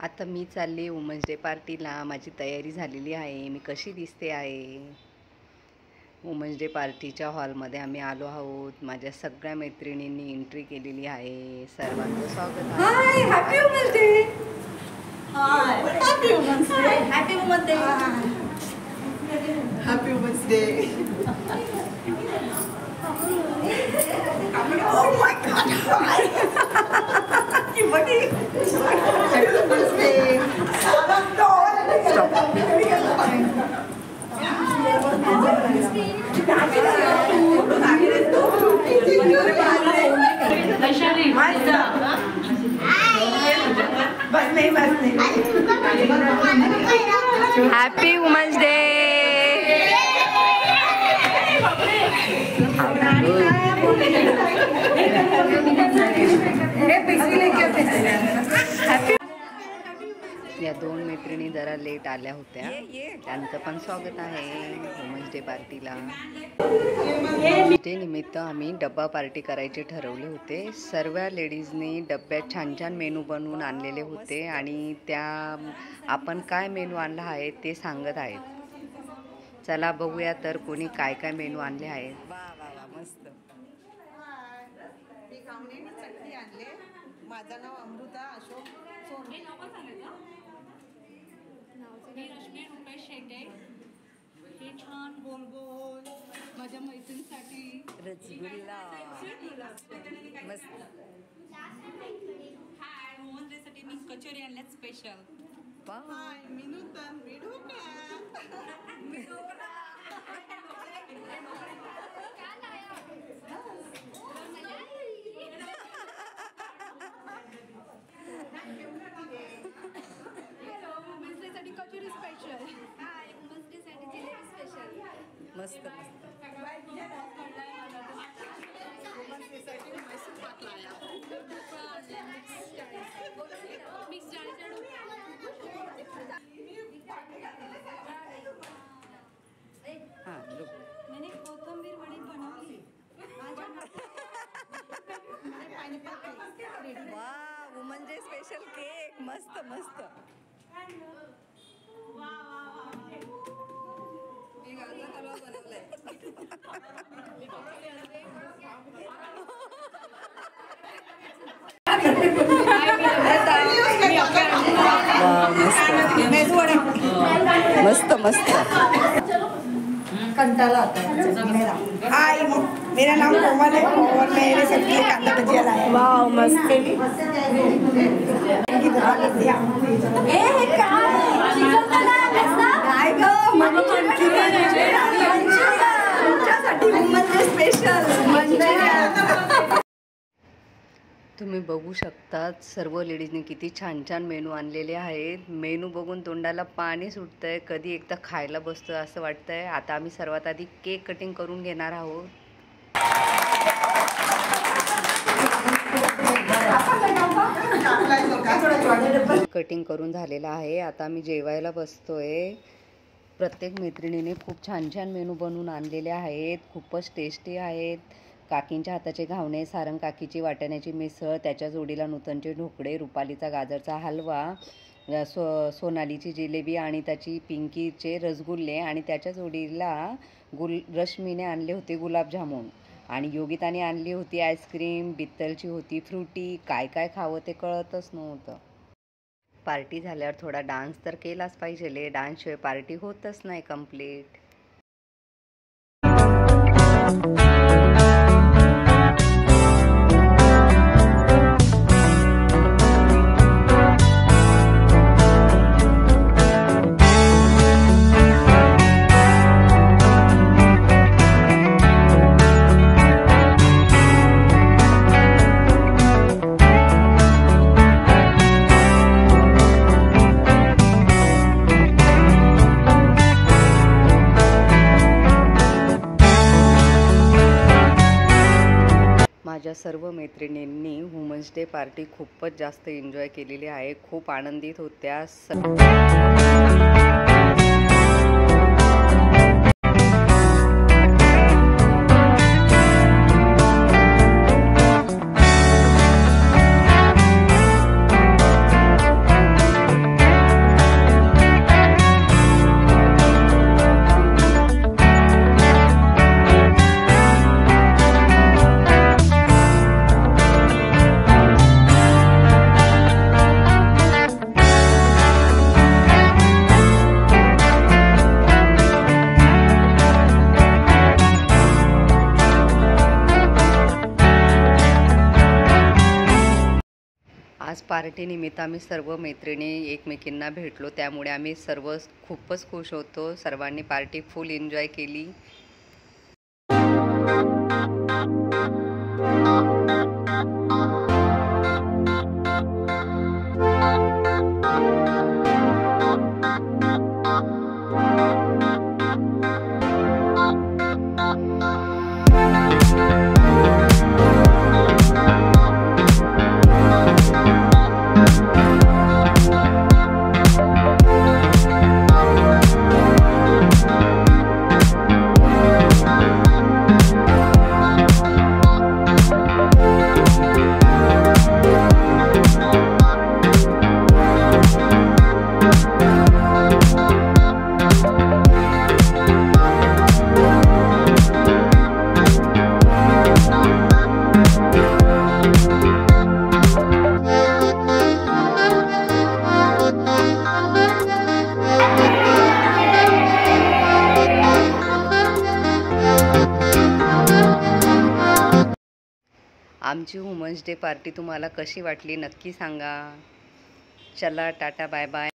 आता मी चालले women's day पार्टीला. माझी तयारी झालेली आहे. मी कशी दिसते आहे. वुमन्स डे पार्टीच्या हॉलमध्ये आम्ही आलो आहोत. माझ्या सगळ्या मैत्रिणींनी एंट्री केलेली आहे. सर्वांचं स्वागत आहे. Hi, happy women's day. Hi, happy women's day. Happy women's day. Happy women's day. Oh my God! Hi. Everybody. Happy Women's Day. Stop. Happy Women's Day. या दोन मैत्रिणी जरा लेट आल्या होत्या. त्यांचं पण स्वागत आहे वुमन्स डे पार्टीला. डे निमित्त आम्ही डब्बा पार्टी करायचे ठरवले होते. सर्व लेडीजनी डब्यात छान छान मेनू बनवून आणलेले होते आणि त्या आपण काय मेनू आणला आहे ते सांगत आहेत. चला बघूया तर कोणी काय काय मेनू आणले आहेत. मस्त. माझं नाव अमृता अशोक सोनके. मी रश्मी रुपेश शेटे. हे छान गोल गोल माझ्या मैत्रिणीसाठी रसगुल्ला मस्त. हाय, वुमन्स डे साठी मी कचोरी आणल्यात स्पेशल. हाय, मी नूतन. मी ढोकळा. कचोरी स्पेशल. हाय, वुमन्स डे साठी जिलेबी स्पेशल. मस्त मिक्स मैंने कोथिंबीर वडी बनवली. वा, वुमन्स डे स्पेशल केक. मस्त मस्त. मी गाजर हलवा बनवलाय. मस्त मस्त. कंटाला आता. हाय, मेरा नाम कोमल है और मेरे सबके लिए कांदा भजिया लाया. वाह, मस्त. तुम्ही बघू शकतात सर्व लेडीजने किती छान छान मेनू आणलेले आहेत. मेनू बघून तोंडाला पाणी सुटतंय. कधी एकदा खायला बसतं असं वाटतंय. आता आम्ही सर्वात आधी केक कटिंग करून घेणार आहोत. कटिंग करून झालेलं आहे. आता आम्ही जेवायला बसतोय. प्रत्येक मैत्रिणीने खूप छान छान मेनू बनवून आणलेले आहेत. खूपच टेस्टी आहेत. काकींच्या हाताचे घावणे, सारंग काकीची वाटाण्याची मिसळ, त्याच्या जोडीला नूतनचे ढोकळे, रुपालीचा गाजरचा हलवा, सोनालीची जिलेबी आणि त्याची पिंकीचे रसगुल्ले आणि त्याच्या जोडीला रश्मीने आणले होते गुलाबजामुन आणि योगिताने आणली होती आईस्क्रीम. बित्तलची होती फ्रुटी. काय काय खावं ते कळतच नव्हतं. पार्टी झाल्यावर थोडा डान्स तर केलाच पाहिजे. डान्सशिवाय पार्टी होतच नाही कंप्लीट. माझ्या सर्व मैत्रिणींनी वुमन्स डे पार्टी खूपच जास्त एन्जॉय केलेली आहे. खूप आनंदित होत्या. पार्टीनिमित्त आम्ही सर्व मैत्रिणी एकमेकींना भेटलो, त्यामुळे आम्ही सर्व खूपच खुश होतो. सर्वांनी पार्टी फुल एन्जॉय केली. आमची वुमन्स डे पार्टी तुम्हाला कशी वाटली नक्की सांगा. चला टाटा बाय बाय.